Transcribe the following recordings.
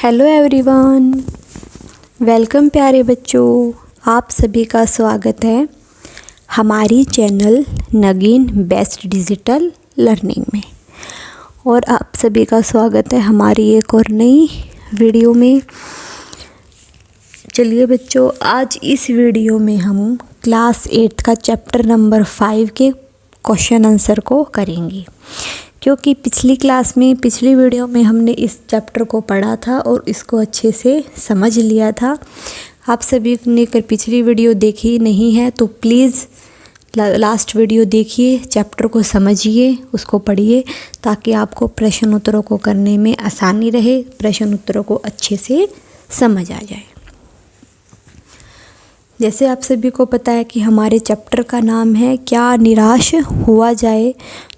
Hello everyone, welcome प्यारे बच्चों। आप सभी का स्वागत है हमारी चैनल नगीन बेस्ट डिजिटल लर्निंग में। और आप सभी का स्वागत है हमारी एक और नई वीडियो में। चलिए बच्चों, आज इस वीडियो में हम क्लास 8 का चैप्टर नंबर 5 के क्वेश्चन आंसर को करेंगे, क्योंकि पिछली वीडियो में हमने इस चैप्टर को पढ़ा था और इसको अच्छे से समझ लिया था। आप सभी ने अगर पिछली वीडियो देखी नहीं है तो प्लीज़ लास्ट वीडियो देखिए, चैप्टर को समझिए, उसको पढ़िए, ताकि आपको प्रश्न उत्तरों को करने में आसानी रहे, प्रश्न उत्तरों को अच्छे से समझ आ जाए। जैसे आप सभी को पता है कि हमारे चैप्टर का नाम है क्या निराश हुआ जाए।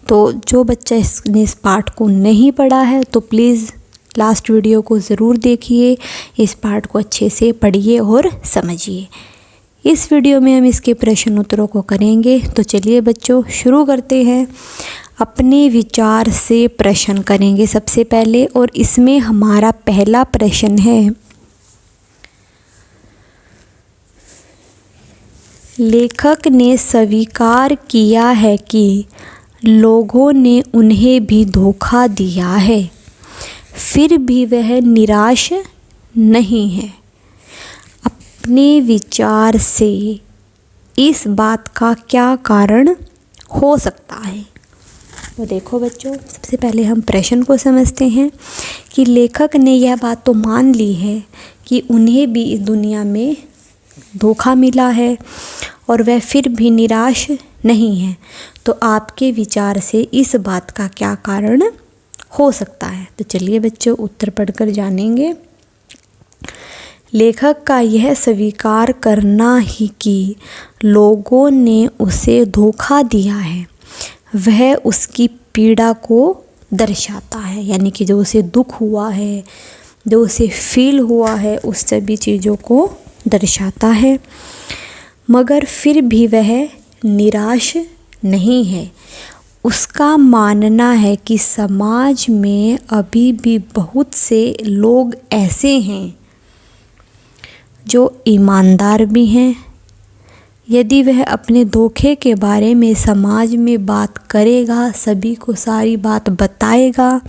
तो जो बच्चा इस पार्ट को नहीं पढ़ा है तो प्लीज़ लास्ट वीडियो को ज़रूर देखिए, इस पार्ट को अच्छे से पढ़िए और समझिए। इस वीडियो में हम इसके प्रश्न उत्तरों को करेंगे। तो चलिए बच्चों शुरू करते हैं। अपने विचार से प्रश्न करेंगे सबसे पहले, और इसमें हमारा पहला प्रश्न है, लेखक ने स्वीकार किया है कि लोगों ने उन्हें भी धोखा दिया है, फिर भी वह निराश नहीं है। अपने विचार से इस बात का क्या कारण हो सकता है? तो देखो बच्चों, सबसे पहले हम प्रश्न को समझते हैं कि लेखक ने यह बात तो मान ली है कि उन्हें भी इस दुनिया में धोखा मिला है और वह फिर भी निराश नहीं है। तो आपके विचार से इस बात का क्या कारण हो सकता है? तो चलिए बच्चों उत्तर पढ़कर जानेंगे। लेखक का यह स्वीकार करना ही कि लोगों ने उसे धोखा दिया है, वह उसकी पीड़ा को दर्शाता है। यानी कि जो उसे दुख हुआ है, जो उसे फील हुआ है, उस सभी चीज़ों को दर्शाता है। मगर फिर भी वह निराश नहीं है। उसका मानना है कि समाज में अभी भी बहुत से लोग ऐसे हैं जो ईमानदार भी हैं। यदि वह अपने धोखे के बारे में समाज में बात करेगा, सभी को सारी बात बताएगा,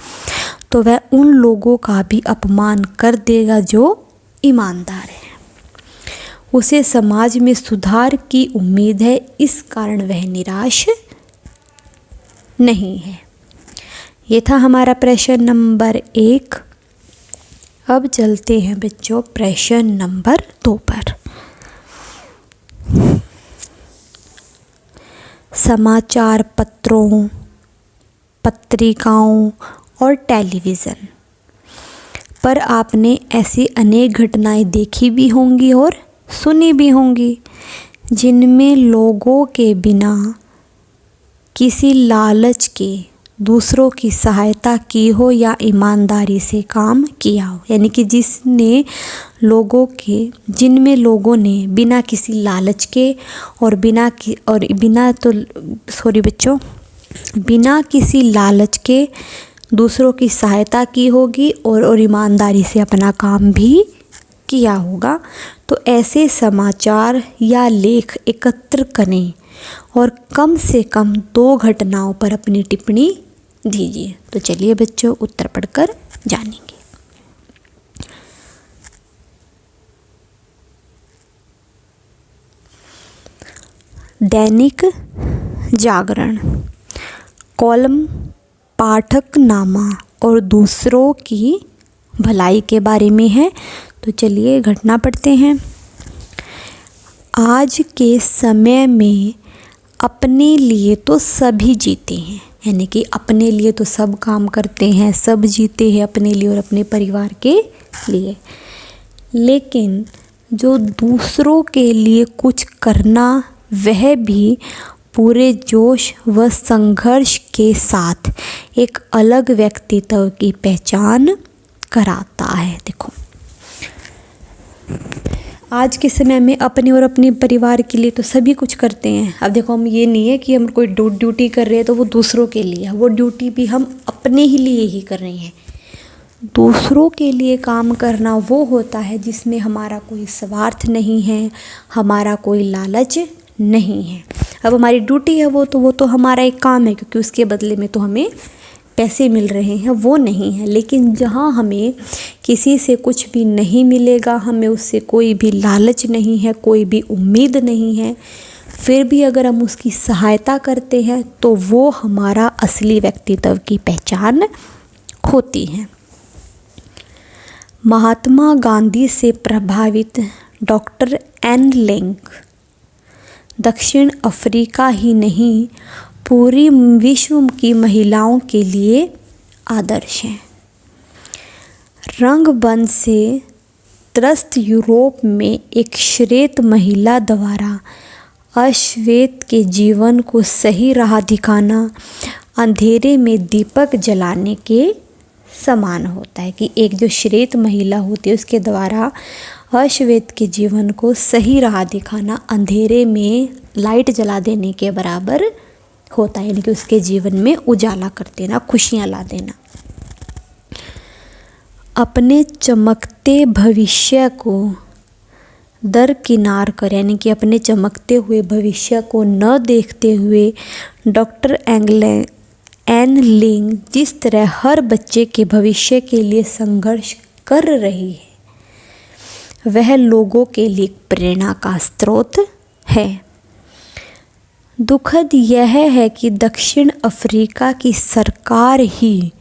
तो वह उन लोगों का भी अपमान कर देगा जो ईमानदार है। उसे समाज में सुधार की उम्मीद है, इस कारण वह निराश नहीं है। ये था हमारा प्रश्न नंबर 1। अब चलते हैं बच्चों प्रश्न नंबर 2 पर। समाचार पत्रों, पत्रिकाओं और टेलीविज़न पर आपने ऐसी अनेक घटनाएं देखी भी होंगी और सुनी भी होंगी, जिनमें लोगों के बिना किसी लालच के दूसरों की सहायता की हो या ईमानदारी से काम किया हो। यानी कि जिनमें लोगों ने बिना किसी लालच के और बिना किसी लालच के दूसरों की सहायता की होगी और ईमानदारी से अपना काम भी किया होगा। तो ऐसे समाचार या लेख एकत्र करें और कम से कम 2 घटनाओं पर अपनी टिप्पणी दीजिए। तो चलिए बच्चों उत्तर पढ़कर जानेंगे। दैनिक जागरण कॉलम पाठकनामा और दूसरों की भलाई के बारे में है। तो चलिए घटना पढ़ते हैं। आज के समय में अपने लिए तो सभी जीते हैं। यानी कि अपने लिए तो सब काम करते हैं, सब जीते हैं अपने लिए और अपने परिवार के लिए, लेकिन जो दूसरों के लिए कुछ करना, वह भी पूरे जोश व संघर्ष के साथ एक अलग व्यक्तित्व की पहचान कराता है। देखो, आज के समय में अपने और अपने परिवार के लिए तो सभी कुछ करते हैं। अब देखो, हम ये नहीं है कि हम कोई ड्यूटी कर रहे हैं तो वो दूसरों के लिए है, वो ड्यूटी भी हम अपने ही लिए ही कर रहे हैं। दूसरों के लिए काम करना वो होता है जिसमें हमारा कोई स्वार्थ नहीं है, हमारा कोई लालच नहीं है। अब हमारी ड्यूटी है वो तो हमारा एक काम है, क्योंकि उसके बदले में तो हमें पैसे मिल रहे हैं, वो नहीं है। लेकिन जहाँ हमें किसी से कुछ भी नहीं मिलेगा, हमें उससे कोई भी लालच नहीं है, कोई भी उम्मीद नहीं है, फिर भी अगर हम उसकी सहायता करते हैं तो वो हमारा असली व्यक्तित्व की पहचान होती है। महात्मा गांधी से प्रभावित डॉक्टर एन लिंक दक्षिण अफ्रीका ही नहीं, पूरी विश्व की महिलाओं के लिए आदर्श हैं। रंगबंद से त्रस्त यूरोप में एक श्वेत महिला द्वारा अश्वेत के जीवन को सही राह दिखाना अंधेरे में दीपक जलाने के समान होता है, कि एक जो श्वेत महिला होती है उसके द्वारा अश्वेत के जीवन को सही राह दिखाना अंधेरे में लाइट जला देने के बराबर होता है, यानी कि उसके जीवन में उजाला कर देना, खुशियाँ ला देना। अपने चमकते भविष्य को दरकिनार कर, यानी कि अपने चमकते हुए भविष्य को न देखते हुए डॉक्टर एन लिंग जिस तरह हर बच्चे के भविष्य के लिए संघर्ष कर रही है, वह लोगों के लिए प्रेरणा का स्रोत है। दुखद यह है कि दक्षिण अफ्रीका की सरकार ही,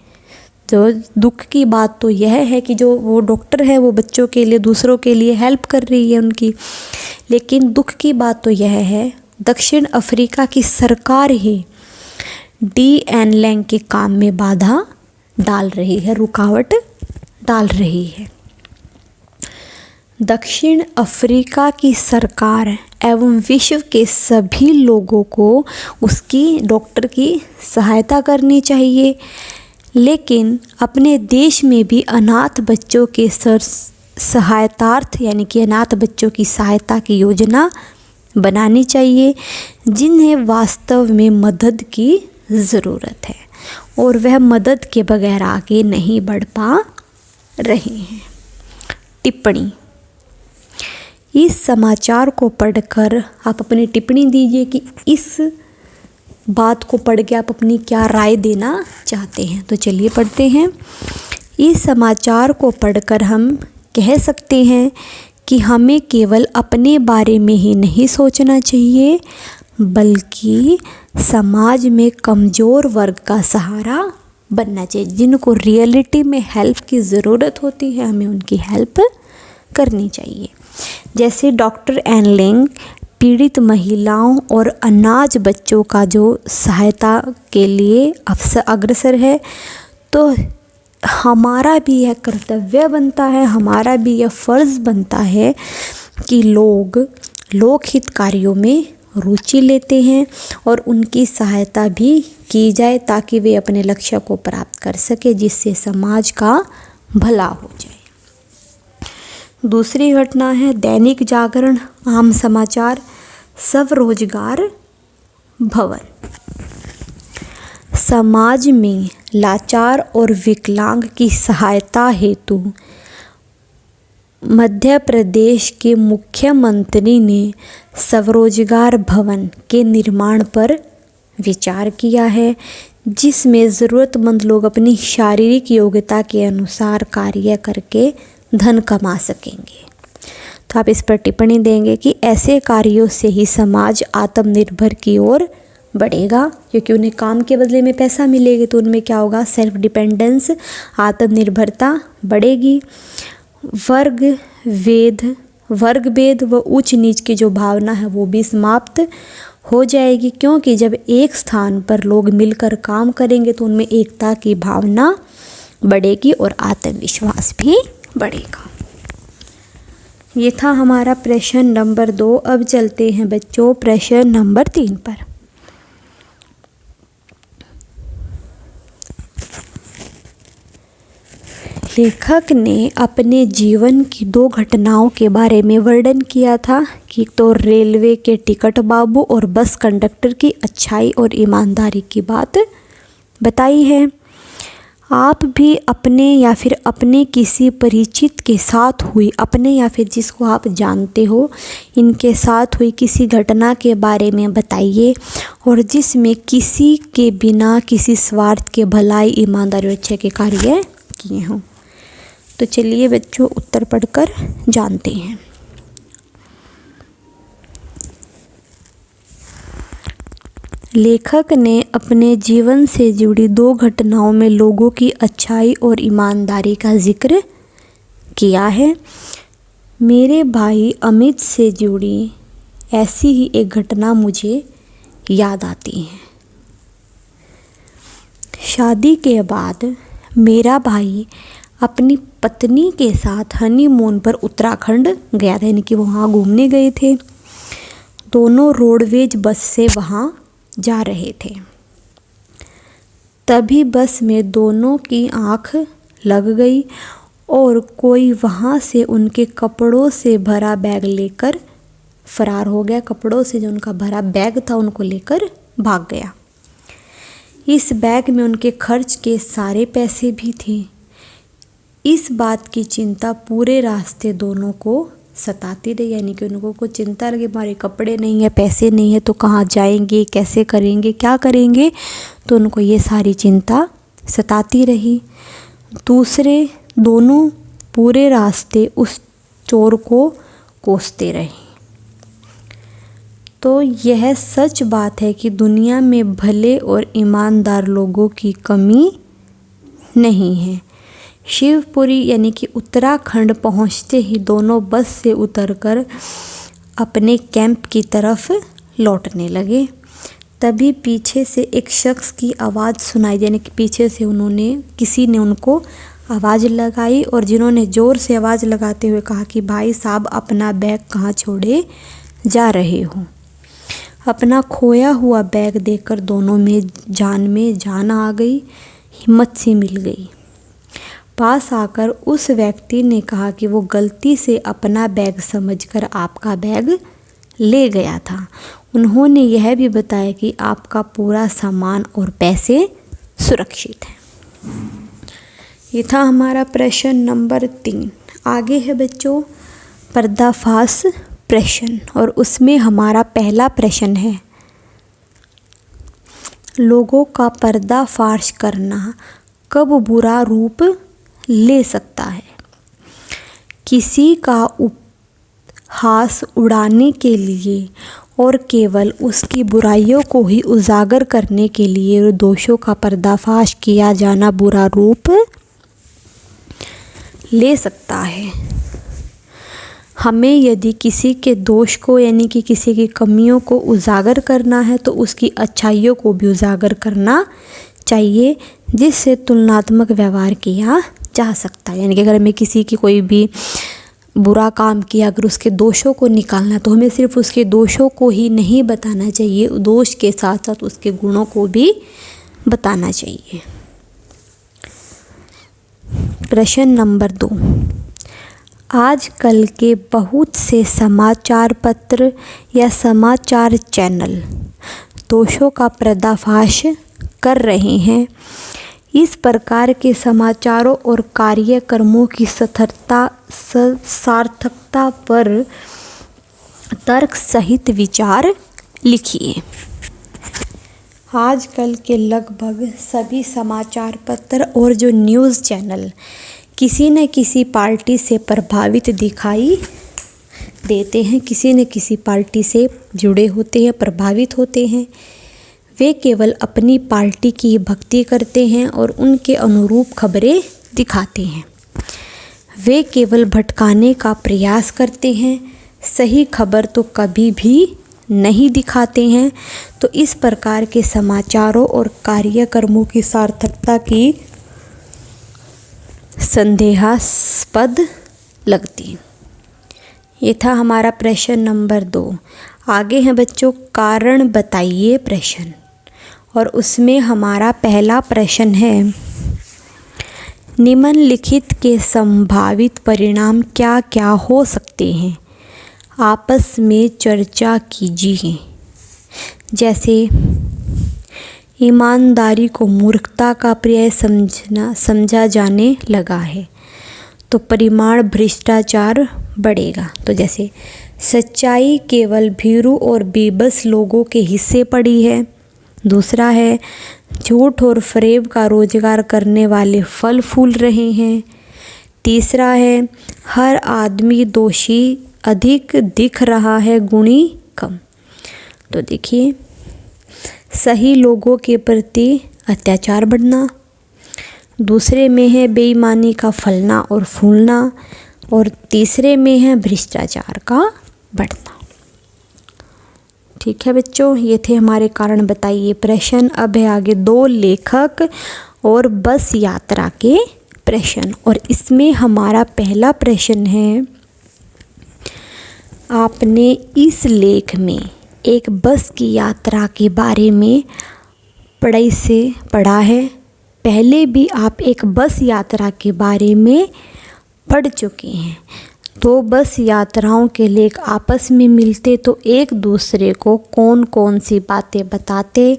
जो दुख की बात तो यह है कि जो वो डॉक्टर है वो बच्चों के लिए, दूसरों के लिए हेल्प कर रही है उनकी, लेकिन दुख की बात तो यह है दक्षिण अफ्रीका की सरकार ही एन लिंग के काम में बाधा डाल रही है, रुकावट डाल रही है। दक्षिण अफ्रीका की सरकार एवं विश्व के सभी लोगों को उसकी डॉक्टर की सहायता करनी चाहिए, लेकिन अपने देश में भी अनाथ बच्चों के सहायतार्थ, यानी कि अनाथ बच्चों की सहायता की योजना बनानी चाहिए, जिन्हें वास्तव में मदद की ज़रूरत है और वह मदद के बगैर आगे नहीं बढ़ पा रहे हैं। टिप्पणी। इस समाचार को पढ़कर आप अपनी टिप्पणी दीजिए कि इस बात को पढ़ के आप अपनी क्या राय देना चाहते हैं। तो चलिए पढ़ते हैं। इस समाचार को पढ़कर हम कह सकते हैं कि हमें केवल अपने बारे में ही नहीं सोचना चाहिए, बल्कि समाज में कमज़ोर वर्ग का सहारा बनना चाहिए। जिनको रियलिटी में हेल्प की ज़रूरत होती है, हमें उनकी हेल्प करनी चाहिए। जैसे डॉक्टर एन लिंग पीड़ित महिलाओं और अनाथ बच्चों का जो सहायता के लिए अग्रसर है, तो हमारा भी यह कर्तव्य बनता है, हमारा भी यह फ़र्ज़ बनता है कि लोग लोकहित कार्यों में रुचि लेते हैं और उनकी सहायता भी की जाए, ताकि वे अपने लक्ष्य को प्राप्त कर सके, जिससे समाज का भला हो जाए। दूसरी घटना है दैनिक जागरण आम समाचार स्वरोजगार भवन। समाज में लाचार और विकलांग की सहायता हेतु मध्य प्रदेश के मुख्यमंत्री ने स्वरोजगार भवन के निर्माण पर विचार किया है, जिसमें ज़रूरतमंद लोग अपनी शारीरिक योग्यता के अनुसार कार्य करके धन कमा सकेंगे। तो आप इस पर टिप्पणी देंगे कि ऐसे कार्यों से ही समाज आत्मनिर्भर की ओर बढ़ेगा, क्योंकि उन्हें काम के बदले में पैसा मिलेगा, तो उनमें क्या होगा, सेल्फ डिपेंडेंस, आत्मनिर्भरता बढ़ेगी। वर्ग भेद व ऊंच नीच की जो भावना है वो भी समाप्त हो जाएगी, क्योंकि जब एक स्थान पर लोग मिलकर काम करेंगे तो उनमें एकता की भावना बढ़ेगी और आत्मविश्वास भी बढ़ेगा। ये था हमारा प्रश्न नंबर 2। अब चलते हैं बच्चों प्रश्न नंबर 3 पर। लेखक ने अपने जीवन की 2 घटनाओं के बारे में वर्णन किया था कि तो रेलवे के टिकट बाबू और बस कंडक्टर की अच्छाई और ईमानदारी की बात बताई है। आप भी अपने या फिर अपने किसी परिचित के साथ हुई, अपने या फिर जिसको आप जानते हो इनके साथ हुई किसी घटना के बारे में बताइए और जिसमें किसी के बिना किसी स्वार्थ के भलाई, ईमानदारी और अच्छे के कार्य किए हों। तो चलिए बच्चों उत्तर पढ़कर जानते हैं। लेखक ने अपने जीवन से जुड़ी 2 घटनाओं में लोगों की अच्छाई और ईमानदारी का जिक्र किया है। मेरे भाई अमित से जुड़ी ऐसी ही एक घटना मुझे याद आती है। शादी के बाद मेरा भाई अपनी पत्नी के साथ हनीमून पर उत्तराखंड गया था, यानी कि वहाँ घूमने गए थे। दोनों रोडवेज बस से वहाँ जा रहे थे। तभी बस में दोनों की आंख लग गई और कोई वहाँ से उनके कपड़ों से भरा बैग लेकर फरार हो गया। कपड़ों से जो उनका भरा बैग था उनको लेकर भाग गया। इस बैग में उनके खर्च के सारे पैसे भी थे। इस बात की चिंता पूरे रास्ते दोनों को सताती रही, यानी कि उनको को चिंता लगी हमारे कपड़े नहीं है, पैसे नहीं है तो कहाँ जाएंगे, कैसे करेंगे, क्या करेंगे, तो उनको ये सारी चिंता सताती रही। दूसरे दोनों पूरे रास्ते उस चोर को कोसते रहे। तो यह सच बात है कि दुनिया में भले और ईमानदार लोगों की कमी नहीं है। शिवपुरी यानी कि उत्तराखंड पहुंचते ही दोनों बस से उतरकर अपने कैंप की तरफ लौटने लगे। तभी पीछे से एक शख्स की आवाज़ सुनाई, यानी कि पीछे से किसी ने उनको आवाज़ लगाई और जिन्होंने ज़ोर से आवाज़ लगाते हुए कहा कि भाई साहब अपना बैग कहाँ छोड़े जा रहे हो। अपना खोया हुआ बैग देखकर दोनों में जान आ गई, हिम्मत सी मिल गई। पास आकर उस व्यक्ति ने कहा कि वो गलती से अपना बैग समझकर आपका बैग ले गया था। उन्होंने यह भी बताया कि आपका पूरा सामान और पैसे सुरक्षित हैं। ये था हमारा प्रश्न नंबर 3। आगे है बच्चों पर्दाफाश प्रश्न और उसमें हमारा पहला प्रश्न है, लोगों का पर्दाफाश करना कब बुरा रूप ले सकता है। किसी का उपहास उड़ाने के लिए और केवल उसकी बुराइयों को ही उजागर करने के लिए दोषों का पर्दाफाश किया जाना बुरा रूप ले सकता है। हमें यदि किसी के दोष को यानी कि किसी की कमियों को उजागर करना है तो उसकी अच्छाइयों को भी उजागर करना चाहिए, जिससे तुलनात्मक व्यवहार किया जा सकता है। यानी कि अगर हमें किसी की कोई भी बुरा काम किया, अगर उसके दोषों को निकालना तो हमें सिर्फ उसके दोषों को ही नहीं बताना चाहिए, दोष के साथ साथ उसके गुणों को भी बताना चाहिए। प्रश्न नंबर 2, आजकल के बहुत से समाचार पत्र या समाचार चैनल दोषों का पर्दाफाश कर रहे हैं। इस प्रकार के समाचारों और कार्यक्रमों की सार्थकता पर तर्क सहित विचार लिखिए। आजकल के लगभग सभी समाचार पत्र और जो न्यूज़ चैनल किसी न किसी पार्टी से प्रभावित दिखाई देते हैं, किसी न किसी पार्टी से जुड़े होते हैं, प्रभावित होते हैं। वे केवल अपनी पार्टी की भक्ति करते हैं और उनके अनुरूप खबरें दिखाते हैं। वे केवल भटकाने का प्रयास करते हैं, सही खबर तो कभी भी नहीं दिखाते हैं। तो इस प्रकार के समाचारों और कार्यक्रमों की सार्थकता की संदेहास्पद लगती। ये था हमारा प्रश्न नंबर 2। आगे है बच्चों कारण बताइए प्रश्न और उसमें हमारा पहला प्रश्न है, निम्नलिखित के संभावित परिणाम क्या क्या हो सकते हैं, आपस में चर्चा कीजिए। जैसे ईमानदारी को मूर्खता का पर्याय समझा जाने लगा है, तो परिमाण भ्रष्टाचार बढ़ेगा। तो जैसे सच्चाई केवल भीरू और बेबस लोगों के हिस्से पड़ी है। दूसरा है झूठ और फरेब का रोजगार करने वाले फल फूल रहे हैं। तीसरा है हर आदमी दोषी अधिक दिख रहा है, गुणी कम। तो देखिए, सही लोगों के प्रति अत्याचार बढ़ना, दूसरे में है बेईमानी का फलना और फूलना, और तीसरे में है भ्रष्टाचार का बढ़ना। ठीक है बच्चों, ये थे हमारे कारण बताइए प्रश्न। अब है आगे 2 लेखक और बस यात्रा के प्रश्न, और इसमें हमारा पहला प्रश्न है, आपने इस लेख में एक बस की यात्रा के बारे में पढ़ाई से पढ़ा है। पहले भी आप एक बस यात्रा के बारे में पढ़ चुके हैं। 2 बस यात्राओं के लेख आपस में मिलते तो एक दूसरे को कौन कौन सी बातें बताते,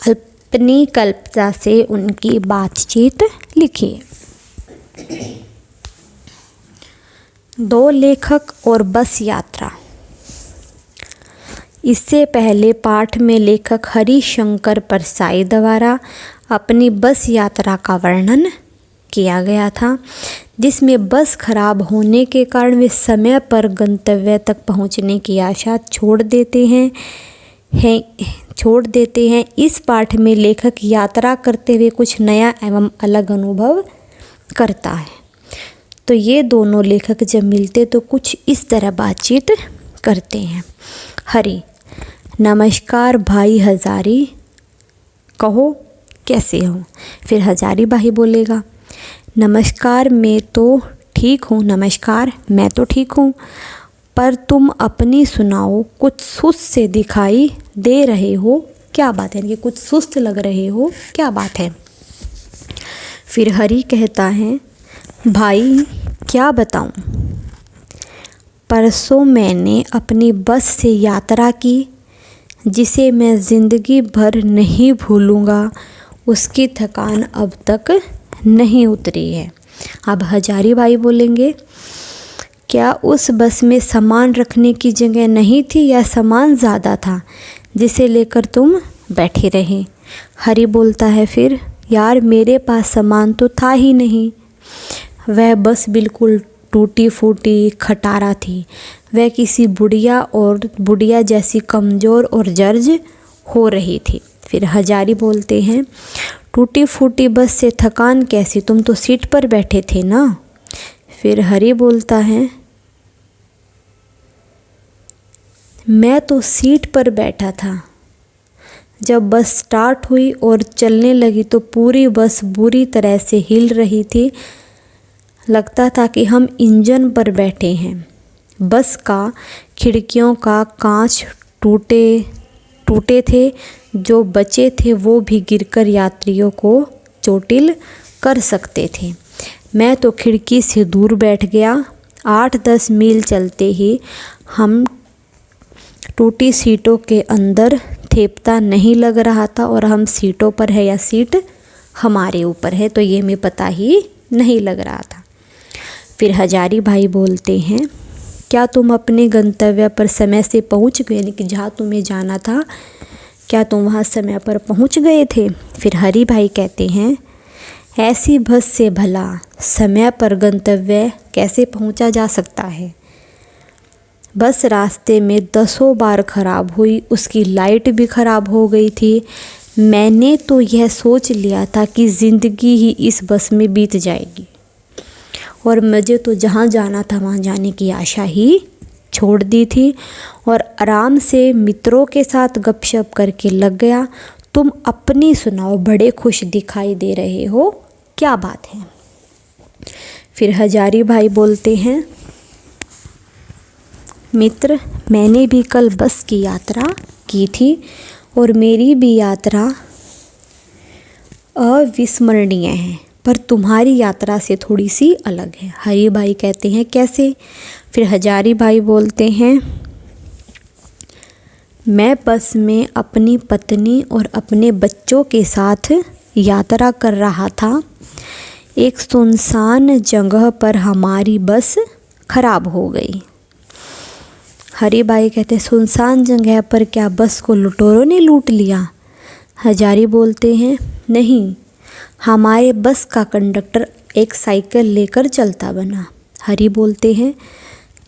अपनी कल्पना से उनकी बातचीत लिखिए। 2 लेखक और बस यात्रा। इससे पहले पाठ में लेखक हरिशंकर परसाई द्वारा अपनी बस यात्रा का वर्णन किया गया था, जिसमें बस खराब होने के कारण वे समय पर गंतव्य तक पहुंचने की आशा छोड़ देते हैं। इस पाठ में लेखक यात्रा करते हुए कुछ नया एवं अलग अनुभव करता है। तो ये दोनों लेखक जब मिलते तो कुछ इस तरह बातचीत करते हैं। हरि: नमस्कार भाई हजारी, कहो कैसे हो। फिर हजारी भाई बोलेगा, नमस्कार मैं तो ठीक हूँ। नमस्कार मैं तो ठीक हूँ, पर तुम अपनी सुनाओ, कुछ सुस्त से दिखाई दे रहे हो, क्या बात है। कि कुछ सुस्त लग रहे हो, क्या बात है। फिर हरि कहता है, भाई क्या बताऊँ, परसों मैंने अपनी बस से यात्रा की जिसे मैं ज़िंदगी भर नहीं भूलूँगा। उसकी थकान अब तक नहीं उतरी है। अब हजारी भाई बोलेंगे, क्या उस बस में सामान रखने की जगह नहीं थी या सामान ज़्यादा था जिसे लेकर तुम बैठे रहे। हरि बोलता है फिर, यार मेरे पास सामान तो था ही नहीं। वह बस बिल्कुल टूटी फूटी खटारा थी। वह किसी बुढ़िया जैसी कमज़ोर और जर्ज हो रही थी। फिर हजारी बोलते हैं, टूटी फूटी बस से थकान कैसी, तुम तो सीट पर बैठे थे ना। फिर हरि बोलता है, मैं तो सीट पर बैठा था। जब बस स्टार्ट हुई और चलने लगी तो पूरी बस बुरी तरह से हिल रही थी। लगता था कि हम इंजन पर बैठे हैं। बस का खिड़कियों का कांच टूटे थे, जो बचे थे वो भी गिरकर यात्रियों को चोटिल कर सकते थे। मैं तो खिड़की से दूर बैठ गया। 8-10 मील चलते ही हम टूटी सीटों के अंदर थे, पता नहीं लग रहा था और हम सीटों पर है या सीट हमारे ऊपर है, तो ये हमें पता ही नहीं लग रहा था। फिर हजारी भाई बोलते हैं, क्या तुम अपने गंतव्य पर समय से पहुंच गए, यानी कि जहाँ तुम्हें जाना था क्या तुम वहाँ समय पर पहुंच गए थे। फिर हरि भाई कहते हैं, ऐसी बस से भला समय पर गंतव्य कैसे पहुंचा जा सकता है। बस रास्ते में 10 बार खराब हुई, उसकी लाइट भी खराब हो गई थी। मैंने तो यह सोच लिया था कि ज़िंदगी ही इस बस में बीत जाएगी और मुझे तो जहाँ जाना था वहाँ जाने की आशा ही छोड़ दी थी और आराम से मित्रों के साथ गपशप करके लग गया। तुम अपनी सुनाओ, बड़े खुश दिखाई दे रहे हो, क्या बात है। फिर हजारी भाई बोलते हैं, मित्र मैंने भी कल बस की यात्रा की थी और मेरी भी यात्रा अविस्मरणीय है, पर तुम्हारी यात्रा से थोड़ी सी अलग है। हरि भाई कहते हैं, कैसे। फिर हजारी भाई बोलते हैं, मैं बस में अपनी पत्नी और अपने बच्चों के साथ यात्रा कर रहा था। एक सुनसान जगह पर हमारी बस खराब हो गई। हरी बाई कहते हैं, सुनसान जगह पर क्या बस को लुटेरों ने लूट लिया? हजारी बोलते हैं, नहीं, हमारे बस का कंडक्टर एक साइकिल लेकर चलता बना। हरी बोलते हैं,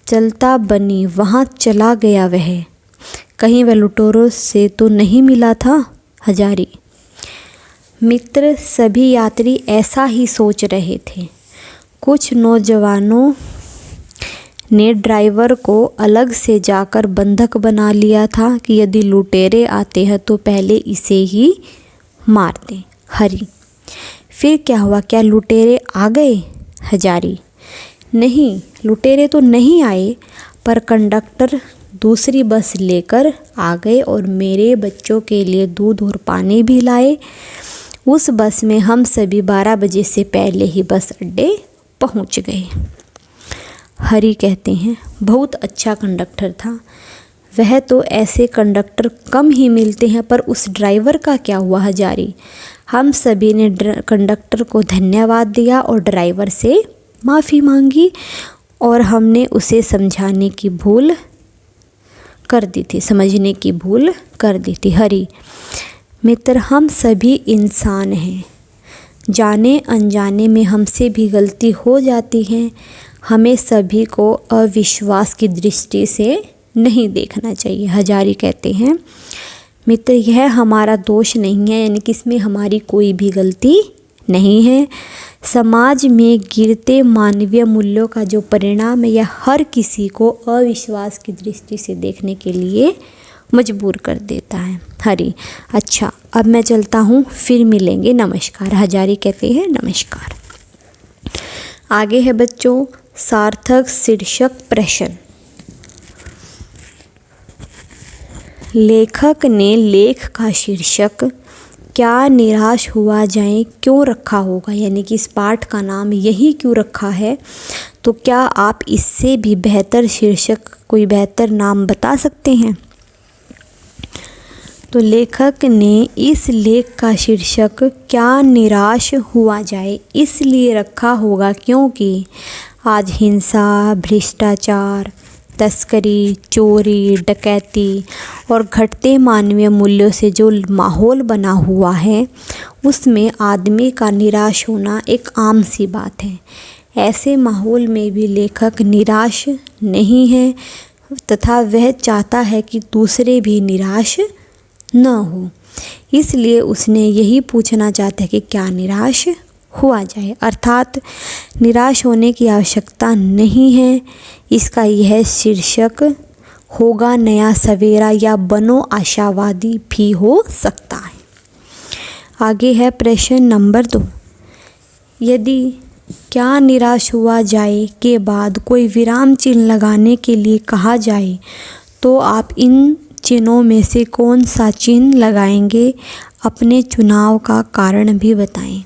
चलता बनी वहाँ चला गया वह, कहीं वह लुटेरों से तो नहीं मिला था? हजारी। मित्र सभी यात्री ऐसा ही सोच रहे थे। कुछ नौजवानों ने ड्राइवर को अलग से जाकर बंधक बना लिया था कि यदि लुटेरे आते हैं तो पहले इसे ही मार दें। हरी। फिर क्या हुआ, क्या लुटेरे आ गए? हजारी। नहीं, लुटेरे तो नहीं आए, पर कंडक्टर दूसरी बस लेकर आ गए और मेरे बच्चों के लिए दूध और पानी भी लाए। उस बस में हम सभी 12 बजे से पहले ही बस अड्डे पहुंच गए। हरी कहते हैं, बहुत अच्छा कंडक्टर था वह, तो ऐसे कंडक्टर कम ही मिलते हैं, पर उस ड्राइवर का क्या हुआ? हजारी। हम सभी ने कंडक्टर को धन्यवाद दिया और ड्राइवर से माफ़ी मांगी और हमने उसे समझने की भूल कर दी थी। हरी। मित्र हम सभी इंसान हैं, जाने अनजाने में हमसे भी गलती हो जाती है। हमें सभी को अविश्वास की दृष्टि से नहीं देखना चाहिए। हजारी कहते हैं, मित्र यह हमारा दोष नहीं है, यानी कि इसमें हमारी कोई भी गलती नहीं है। समाज में गिरते मानवीय मूल्यों का जो परिणाम है, यह हर किसी को अविश्वास की दृष्टि से देखने के लिए मजबूर कर देता है। हरी। अच्छा, अब मैं चलता हूँ, फिर मिलेंगे, नमस्कार। हजारी कहते हैं, नमस्कार। आगे है बच्चों सार्थक शीर्षक प्रश्न। लेखक ने लेख का शीर्षक क्या निराश हुआ जाए क्यों रखा होगा, यानी कि इस पाठ का नाम यही क्यों रखा है? तो क्या आप इससे भी बेहतर शीर्षक, कोई बेहतर नाम बता सकते हैं? तो लेखक ने इस लेख का शीर्षक क्या निराश हुआ जाए इसलिए रखा होगा क्योंकि आज हिंसा, भ्रष्टाचार, तस्करी, चोरी, डकैती और घटते मानवीय मूल्यों से जो माहौल बना हुआ है, उसमें आदमी का निराश होना एक आम सी बात है। ऐसे माहौल में भी लेखक निराश नहीं है तथा वह चाहता है कि दूसरे भी निराश न हो, इसलिए उसने यही पूछना चाहता है कि क्या निराश हुआ जाए, अर्थात निराश होने की आवश्यकता नहीं है। इसका यह शीर्षक होगा नया सवेरा या बनो आशावादी भी हो सकता है। आगे है प्रश्न नंबर 2। यदि क्या निराश हुआ जाए के बाद कोई विराम चिन्ह लगाने के लिए कहा जाए तो आप इन चिन्हों में से कौन सा चिन्ह लगाएंगे? अपने चुनाव का कारण भी बताएं।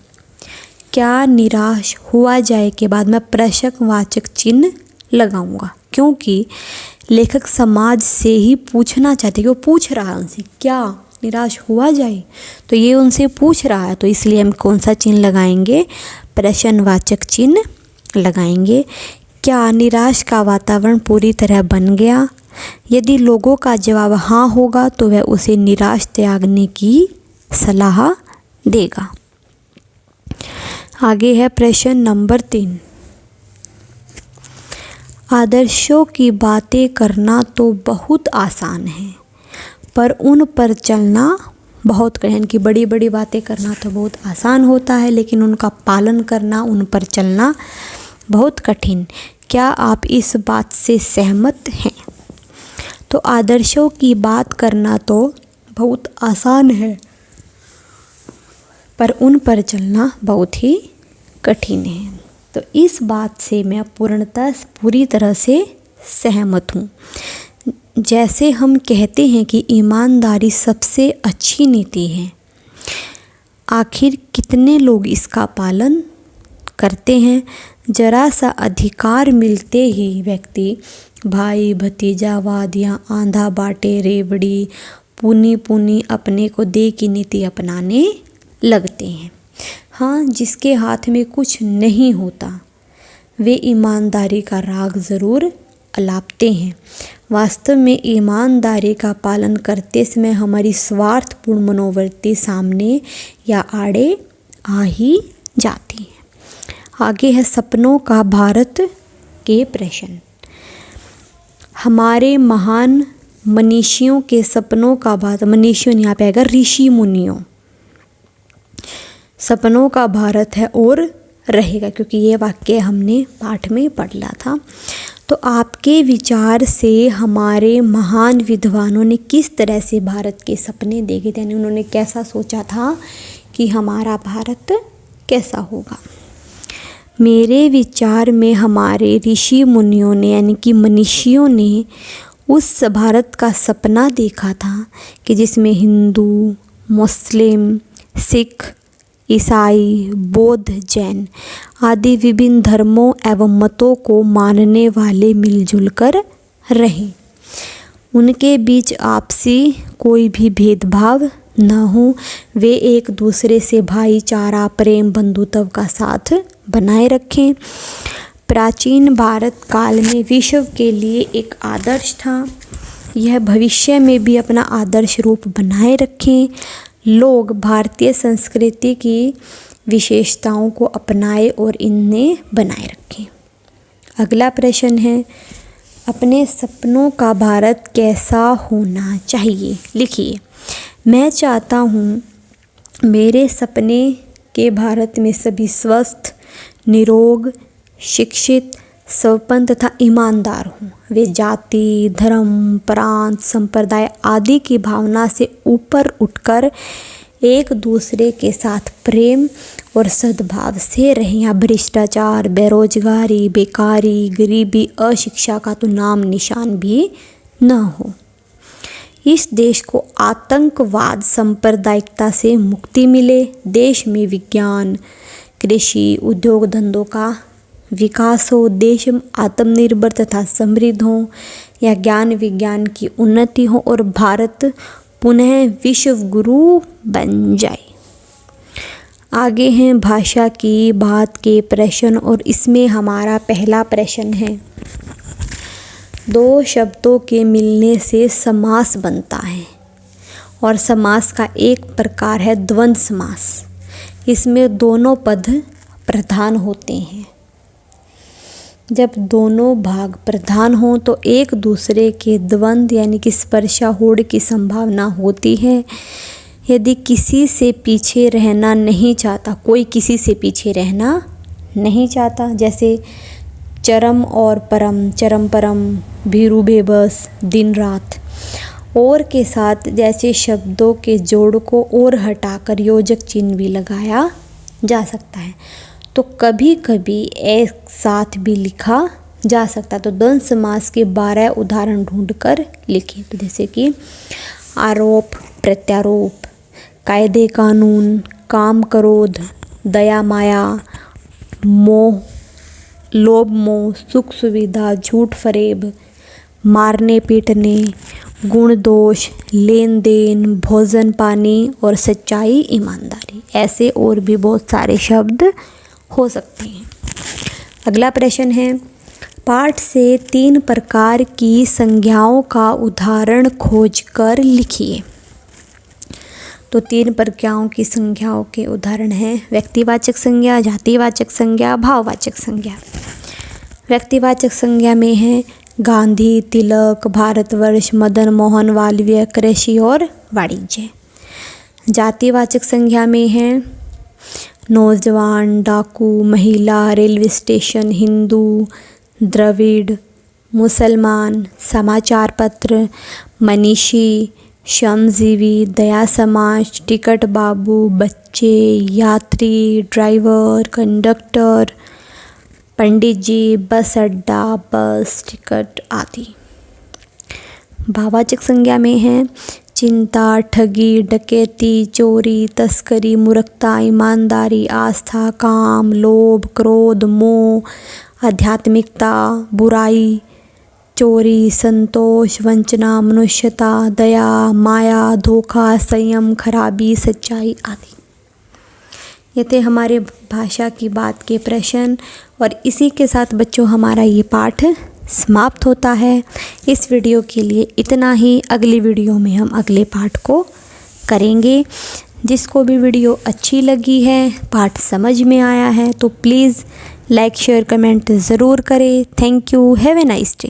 क्या निराश हुआ जाए के बाद मैं प्रश्नवाचक चिन्ह लगाऊंगा क्योंकि लेखक समाज से ही पूछना चाहते कि वो पूछ रहा है उनसे क्या निराश हुआ जाए, तो ये उनसे पूछ रहा है, तो इसलिए हम कौन सा चिन्ह लगाएंगे? प्रश्नवाचक चिन्ह लगाएंगे। क्या निराश का वातावरण पूरी तरह बन गया? यदि लोगों का जवाब हाँ होगा तो वह उसे निराश त्यागने की सलाह देगा। आगे है प्रश्न नंबर 3। आदर्शों की बातें करना तो बहुत आसान है पर उन पर चलना बहुत कठिन। कि बड़ी बड़ी बातें करना तो बहुत आसान होता है लेकिन उनका पालन करना, उन पर चलना बहुत कठिन। क्या आप इस बात से सहमत हैं? तो आदर्शों की बात करना तो बहुत आसान है पर उन पर चलना बहुत ही कठिन है। तो इस बात से मैं पूरी तरह से सहमत हूँ। जैसे हम कहते हैं कि ईमानदारी सबसे अच्छी नीति है, आखिर कितने लोग इसका पालन करते हैं? जरा सा अधिकार मिलते ही व्यक्ति भाई भतीजावाद या आंधा बाटे रेवड़ी पुनी पुनी अपने को दे की नीति अपनाने लगते हैं। हाँ, जिसके हाथ में कुछ नहीं होता वे ईमानदारी का राग ज़रूर अलापते हैं। वास्तव में ईमानदारी का पालन करते समय हमारी स्वार्थपूर्ण मनोवृत्ति सामने या आड़े आ ही जाती है। आगे है सपनों का भारत के प्रश्न। हमारे महान मनीषियों के सपनों का भारत, मनीषियों यहाँ पे आएगा ऋषि मुनियों, सपनों का भारत है और रहेगा, क्योंकि ये वाक्य हमने पाठ में पढ़ लिया था। तो आपके विचार से हमारे महान विद्वानों ने किस तरह से भारत के सपने देखे थे, यानी उन्होंने कैसा सोचा था कि हमारा भारत कैसा होगा। मेरे विचार में हमारे ऋषि मुनियों ने यानी कि मनीषियों ने उस भारत का सपना देखा था कि जिसमें हिंदू, मुस्लिम, सिख, ईसाई, बौद्ध, जैन आदि विभिन्न धर्मों एवं मतों को मानने वाले मिलजुल कर रहें। उनके बीच आपसी कोई भी भेदभाव न हो, वे एक दूसरे से भाईचारा, प्रेम, बंधुत्व का साथ बनाए रखें। प्राचीन भारत काल में विश्व के लिए एक आदर्श था, यह भविष्य में भी अपना आदर्श रूप बनाए रखें। लोग भारतीय संस्कृति की विशेषताओं को अपनाएं और इन्हें बनाए रखें। अगला प्रश्न है, अपने सपनों का भारत कैसा होना चाहिए? लिखिए। मैं चाहता हूँ मेरे सपने के भारत में सभी स्वस्थ, निरोग, शिक्षित, संपन्न तथा ईमानदार हों। वे जाति, धर्म, प्रांत, संप्रदाय आदि की भावना से ऊपर उठकर एक दूसरे के साथ प्रेम और सद्भाव से रहें। या भ्रष्टाचार, बेरोजगारी, बेकारी, गरीबी, अशिक्षा का तो नाम निशान भी न हो। इस देश को आतंकवाद, सांप्रदायिकता से मुक्ति मिले। देश में विज्ञान, कृषि, उद्योग धंधों का विकास हो। देश आत्मनिर्भर तथा समृद्ध हो। या ज्ञान विज्ञान की उन्नति हो और भारत पुनः विश्व गुरु बन जाए। आगे हैं भाषा की बात के प्रश्न और इसमें हमारा पहला प्रश्न है, दो शब्दों के मिलने से समास बनता है और समास का एक प्रकार है द्वंद्व समास। इसमें दोनों पद प्रधान होते हैं। जब दोनों भाग प्रधान हों तो एक दूसरे के द्वंद्व यानी कि स्पर्शाहोड़ की संभावना होती है। यदि किसी से पीछे रहना नहीं चाहता, कोई किसी से पीछे रहना नहीं चाहता, जैसे चरम और परम, चरम परम, भीरू बेबस, दिन रात, और के साथ जैसे शब्दों के जोड़ को और हटाकर योजक चिन्ह भी लगाया जा सकता है। तो कभी कभी एक साथ भी लिखा जा सकता है। तो द्वंद्व समास के 12 उदाहरण ढूंढकर लिखिए। तो जैसे कि आरोप, प्रत्यारोप, कायदे कानून, काम क्रोध, दया माया, मोह, लोभ मोह, सुख सुविधा, झूठ फरेब, मारने पीटने, गुण दोष, लेन देन, भोजन पानी और सच्चाई ईमानदारी। ऐसे और भी बहुत सारे शब्द हो सकते हैं। अगला प्रश्न है, पाठ से 3 प्रकार की संज्ञाओं का उदाहरण खोजकर लिखिए। तो 3 प्रकारों की संज्ञाओं के उदाहरण हैं व्यक्तिवाचक संज्ञा, जातिवाचक संज्ञा, भाववाचक संज्ञा। व्यक्तिवाचक संज्ञा में है गांधी, तिलक, भारतवर्ष, मदन मोहन मालवीय, कृषि और वाणिज्य। जातिवाचक संज्ञा में है नौजवान, डाकू, महिला, रेलवे स्टेशन, हिंदू, द्रविड़, मुसलमान, समाचार पत्र, मनीषी, श्रमजीवी, दया समाज, टिकट बाबू, बच्चे, यात्री, ड्राइवर, कंडक्टर, पंडित जी, बस अड्डा, बस टिकट आदि। भाववाचक संज्ञा में है चिंता, ठगी, डकैती, चोरी, तस्करी, मूर्खता, ईमानदारी, आस्था, काम, लोभ, क्रोध, मोह, आध्यात्मिकता, बुराई, चोरी, संतोष, वंचना, मनुष्यता, दया, माया, धोखा, संयम, खराबी, सच्चाई आदि। ये थे हमारे भाषा की बात के प्रश्न और इसी के साथ बच्चों हमारा ये पाठ समाप्त होता है। इस वीडियो के लिए इतना ही। अगली वीडियो में हम अगले पाठ को करेंगे। जिसको भी वीडियो अच्छी लगी है, पाठ समझ में आया है तो प्लीज़ लाइक शेयर कमेंट ज़रूर करें। Thank you. Have a nice day.